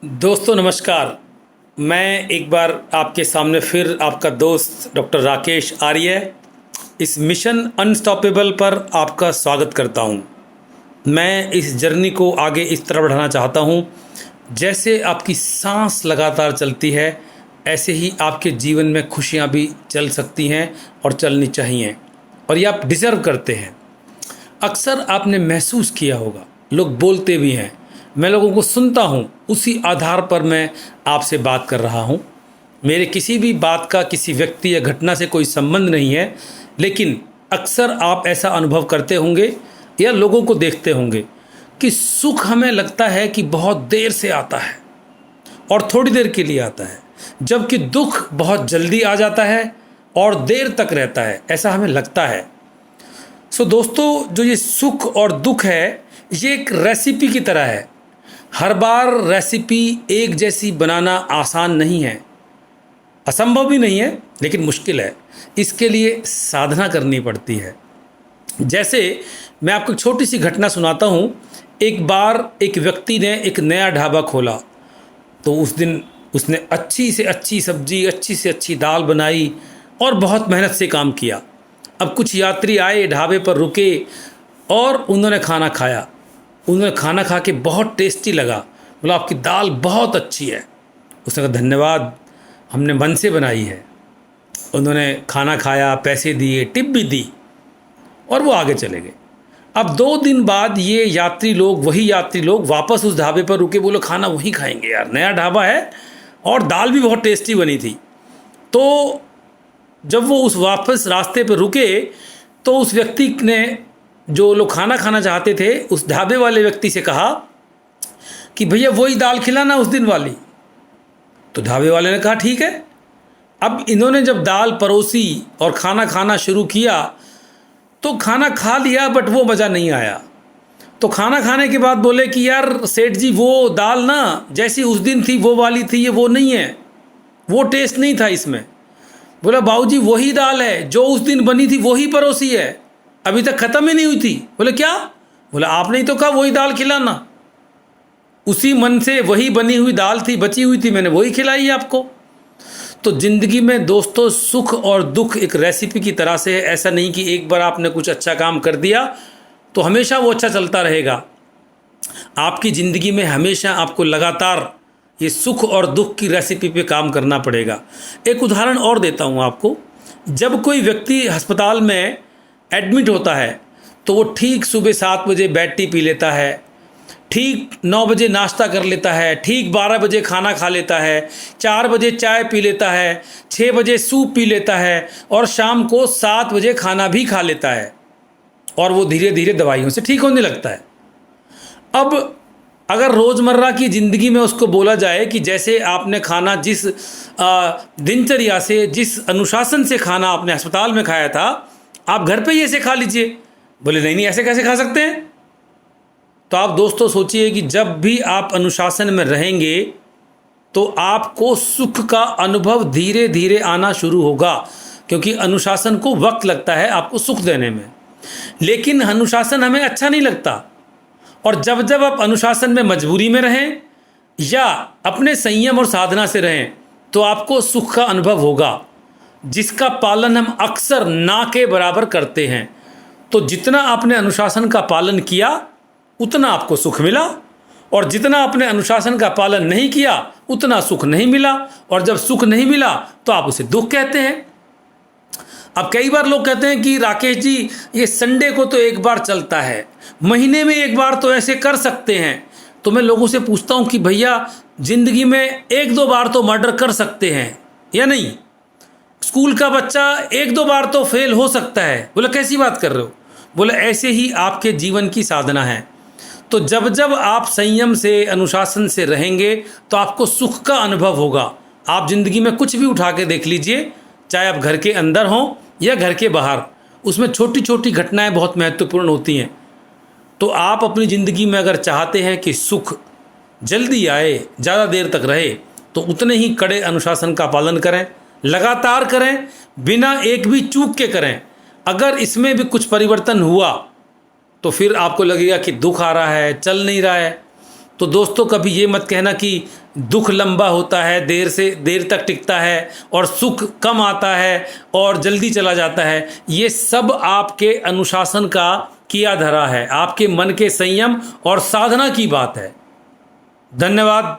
दोस्तों नमस्कार। मैं एक बार आपके सामने फिर आपका दोस्त डॉक्टर राकेश आर्य इस मिशन अनस्टॉपेबल पर आपका स्वागत करता हूं। मैं इस जर्नी को आगे इस तरह बढ़ाना चाहता हूं, जैसे आपकी सांस लगातार चलती है ऐसे ही आपके जीवन में खुशियां भी चल सकती हैं और चलनी चाहिए, और ये आप डिज़र्व करते हैं। अक्सर आपने महसूस किया होगा, लोग बोलते भी हैं, मैं लोगों को सुनता हूँ, उसी आधार पर मैं आपसे बात कर रहा हूँ। मेरे किसी भी बात का किसी व्यक्ति या घटना से कोई संबंध नहीं है, लेकिन अक्सर आप ऐसा अनुभव करते होंगे या लोगों को देखते होंगे कि सुख हमें लगता है कि बहुत देर से आता है और थोड़ी देर के लिए आता है, जबकि दुख बहुत जल्दी आ जाता है और देर तक रहता है, ऐसा हमें लगता है। दोस्तों, जो ये सुख और दुख है, ये एक रेसिपी की तरह है। हर बार रेसिपी एक जैसी बनाना आसान नहीं है, असंभव भी नहीं है, लेकिन मुश्किल है। इसके लिए साधना करनी पड़ती है। जैसे मैं आपको एक छोटी सी घटना सुनाता हूँ। एक बार एक व्यक्ति ने एक नया ढाबा खोला, तो उस दिन उसने अच्छी से अच्छी सब्जी, अच्छी से अच्छी दाल बनाई और बहुत मेहनत से काम किया। अब कुछ यात्री आए, ढाबे पर रुके और उन्होंने खाना खाया। उन्होंने खाना खा के बहुत टेस्टी लगा, बोला आपकी दाल बहुत अच्छी है। उसने कहा धन्यवाद, हमने मन से बनाई है। उन्होंने खाना खाया, पैसे दिए, टिप भी दी और वो आगे चले गए। अब 2 दिन बाद ये वही यात्री लोग वापस उस ढाबे पर रुके, बोले खाना वहीं खाएंगे यार, नया ढाबा है और दाल भी बहुत टेस्टी बनी थी। तो जब वो उस वापस रास्ते पर रुके तो उस व्यक्ति ने, जो लोग खाना खाना चाहते थे, उस ढाबे वाले व्यक्ति से कहा कि भैया वही दाल खिलाना उस दिन वाली। तो ढाबे वाले ने कहा ठीक है। अब इन्होंने जब दाल परोसी और खाना खाना शुरू किया तो खाना खा लिया, बट वो मज़ा नहीं आया। तो खाना खाने के बाद बोले कि यार सेठ जी, वो दाल ना जैसी उस दिन थी वो वाली थी, ये वो नहीं है, वो टेस्ट नहीं था इसमें। बोला बाबूजी वही दाल है जो उस दिन बनी थी, वही परोसी है, अभी तक ख़त्म ही नहीं हुई थी। बोले क्या? बोला आपने ही तो कहा वही दाल खिलाना। उसी मन से वही बनी हुई दाल थी, बची हुई थी, मैंने वही खिलाई है आपको। तो ज़िंदगी में दोस्तों, सुख और दुख एक रेसिपी की तरह से है। ऐसा नहीं कि एक बार आपने कुछ अच्छा काम कर दिया तो हमेशा वो अच्छा चलता रहेगा। आपकी ज़िंदगी में हमेशा आपको लगातार ये सुख और दुख की रेसिपी पे काम करना पड़ेगा। एक उदाहरण और देता हूँ आपको। जब कोई व्यक्ति अस्पताल में एडमिट होता है तो वो ठीक सुबह 7 बजे बेड टी पी लेता है, ठीक 9 बजे नाश्ता कर लेता है, ठीक 12 बजे खाना खा लेता है, 4 बजे चाय पी लेता है, 6 बजे सूप पी लेता है और शाम को 7 बजे खाना भी खा लेता है, और वो धीरे धीरे दवाइयों से ठीक होने लगता है। अब अगर रोज़मर्रा की ज़िंदगी में उसको बोला जाए कि जैसे आपने खाना जिस दिनचर्या से, जिस अनुशासन से खाना आपने अस्पताल में खाया था, आप घर पे ही ऐसे खा लीजिए। बोले नहीं नहीं, ऐसे कैसे खा सकते हैं? तो आप दोस्तों सोचिए कि जब भी आप अनुशासन में रहेंगे तो आपको सुख का अनुभव धीरे धीरे आना शुरू होगा, क्योंकि अनुशासन को वक्त लगता है आपको सुख देने में। लेकिन अनुशासन हमें अच्छा नहीं लगता, और जब जब आप अनुशासन में मजबूरी में रहें या अपने संयम और साधना से रहें तो आपको सुख का अनुभव होगा, जिसका पालन हम अक्सर ना के बराबर करते हैं। तो जितना आपने अनुशासन का पालन किया उतना आपको सुख मिला, और जितना आपने अनुशासन का पालन नहीं किया उतना सुख नहीं मिला, और जब सुख नहीं मिला तो आप उसे दुख कहते हैं। अब कई बार लोग कहते हैं कि राकेश जी, ये संडे को तो एक बार चलता है, महीने में एक बार तो ऐसे कर सकते हैं। तो मैं लोगों से पूछता हूँ कि भैया ज़िंदगी में 1-2 बार तो मर्डर कर सकते हैं या नहीं? स्कूल का बच्चा 1-2 बार तो फेल हो सकता है। बोले कैसी बात कर रहे हो? बोले ऐसे ही आपके जीवन की साधना है। तो जब जब आप संयम से, अनुशासन से रहेंगे तो आपको सुख का अनुभव होगा। आप ज़िंदगी में कुछ भी उठा के देख लीजिए, चाहे आप घर के अंदर हों या घर के बाहर, उसमें छोटी छोटी घटनाएं बहुत महत्वपूर्ण होती हैं। तो आप अपनी ज़िंदगी में अगर चाहते हैं कि सुख जल्दी आए, ज़्यादा देर तक रहे, तो उतने ही कड़े अनुशासन का पालन करें, लगातार करें, बिना एक भी चूक के करें। अगर इसमें भी कुछ परिवर्तन हुआ तो फिर आपको लगेगा कि दुख आ रहा है, चल नहीं रहा है, तो दोस्तों कभी ये मत कहना कि दुख लंबा होता है, देर तक टिकता है और सुख कम आता है और जल्दी चला जाता है। ये सब आपके अनुशासन का किया धरा है, आपके मन के संयम और साधना की बात है। धन्यवाद।